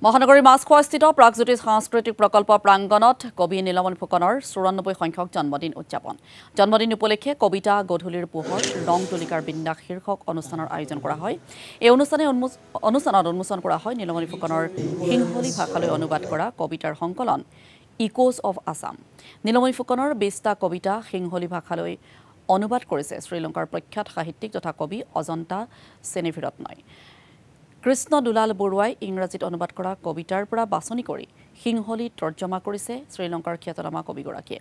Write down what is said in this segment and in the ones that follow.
মহানগৰীৰ মাছখোৱাস্থিত প্ৰাগজ্যোতিষ সাংস্কৃতিক প্ৰকল্প প্ৰাংগণত কবি নীলমণি ফুকনৰ ৯৪ সংখ্যক জন্মদিন উদযাপন। জন্মদিন উপলক্ষে কবিতা গধূলিৰ পোহৰ ৰং তুলিকাৰ বিন্যাস শীৰ্ষক অনুষ্ঠানৰ আয়োজন কৰা হয়। এই অনুষ্ঠানত উন্মোচন কৰা হয় নীলমণি ফুকনৰ সিংহলী ভাষালৈ অনুবাদ কৰা কবিতাৰ সংকলন ইকোজ অফ আছাম। নীলমণি ফুকনৰ ২০টা কবিতা সিংহলী ভাষালৈ অনুবাদ কৰিছে শ্ৰীলংকাৰ প্ৰখ্যাত সাহিত্যিক তথা কবি অজন্তা সেনেভিৰত্নই। কৃষ্ণ দুলাল বৰুৱাই ইংৰাজীত অনুবাদ কৰা কবিতাৰ পৰা বাছনি কৰি সিংহলী তৰ্জমা কৰিছে শ্ৰীলংকাৰ খ্যাতনামা কবিগৰাকীয়ে।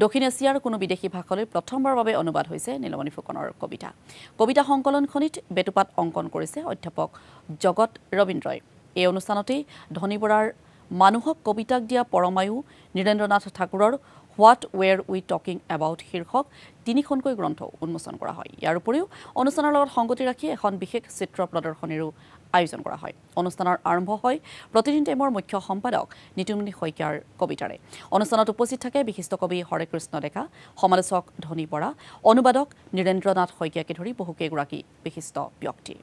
দক্ষিণ এছিয়াৰ কোনো বিদেশী ভাষালৈ প্ৰথমবাৰৰ বাবে অনুবাদ হৈছে নীলমণি ফুকনৰ কবিতা। কবিতা সংকলনখনিত বেটুপাত অংকন কৰিছে অধ্যাপক জগত ৰবীন্দ্ৰই। এই অনুষ্ঠানতেই ধনী বৰাৰ মানুহক কবিতাক দিয়া পৰমায়ু, নীৰেন্দ্ৰনাথ ঠাকুৰৰ হোৱাট ৱেৰ উই টকিং এবাউট শীৰ্ষক ৩খনকৈ গ্ৰন্থ উন্মোচন কৰা হয়। ইয়াৰ উপৰিও অনুষ্ঠানৰ লগত সংগতি ৰাখি এখন বিশেষ চিত্ৰ প্ৰদৰ্শনীৰো আয়োজন কৰা হয়। অনুষ্ঠানৰ আৰম্ভ হয় প্ৰতিদিন টাইমৰ মুখ্য সম্পাদক নীতুমণি শইকীয়াৰ কবিতাৰে। অনুষ্ঠানত উপস্থিত থাকে বিশিষ্ট কবি হৰেকৃষ্ণ ডেকা, সমালোচক ধনী বৰা, অনুবাদক নীৰেন্দ্ৰনাথ শইকীয়াকে ধৰি বহুকেইগৰাকী বিশিষ্ট ব্যক্তি।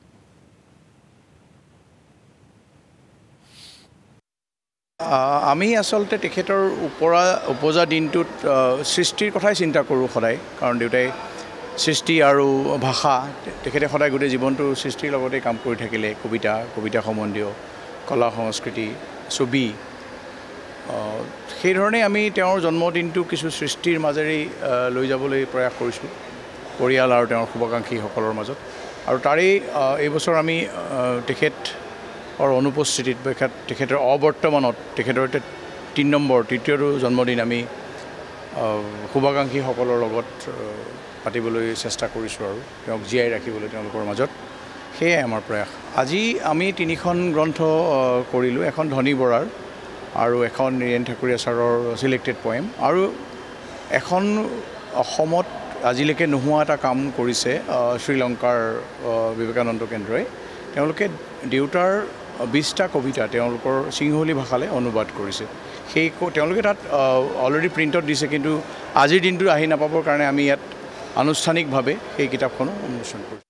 আমি আসলতে তেখেতৰ উপজা দিনটোত সৃষ্টিৰ কথাই চিন্তা কৰোঁ সদায়, কাৰণ দেউতাই সৃষ্টি আৰু ভাষা তেখেতে সদায় গোটেই জীৱনটো সৃষ্টিৰ লগতে কাম কৰি থাকিলে। কবিতা সম্বন্ধীয় কলা সংস্কৃতি ছবি, সেইধৰণে আমি তেওঁৰ জন্মদিনটো কিছু সৃষ্টিৰ মাজেৰেই লৈ যাবলৈ প্ৰয়াস কৰিছোঁ পৰিয়াল আৰু তেওঁৰ শুভাকাংক্ষীসকলৰ মাজত। আৰু তাৰেই এইবছৰ আমি তেখেতৰ অনুপস্থিতিত তেখেতৰ অবৰ্তমানত তেখেতৰ তৃতীয়টো জন্মদিন আমি শুভাকাংক্ষীসকলৰ লগত পাতিবলৈ চেষ্টা কৰিছোঁ আৰু তেওঁক জীয়াই ৰাখিবলৈ তেওঁলোকৰ মাজত। সেয়াই আমাৰ প্ৰয়াস। আজি আমি ৩খন গ্ৰন্থ কৰিলোঁ, এখন ধনী বৰাৰ আৰু এখন নীৰেণ ঠাকুৰীয়া ছাৰৰ ছিলেক্টেড পয়েম, আৰু এখন অসমত আজিলৈকে নোহোৱা এটা কাম কৰিছে শ্ৰীলংকাৰ বিবেকানন্দ কেন্দ্ৰই। তেওঁলোকে দেউতাৰ ২০টা কবিতা তেওঁলোকৰ সিংহলী ভাষালৈ অনুবাদ কৰিছে। তেওঁলোকে তাত অলৰেডি প্ৰিণ্টত দিছে, কিন্তু আজিৰ দিনটো আহি নাপাবৰ কাৰণে আমি ইয়াত আনুষ্ঠানিকভাৱে সেই কিতাপখনো উন্মোচন কৰিছোঁ।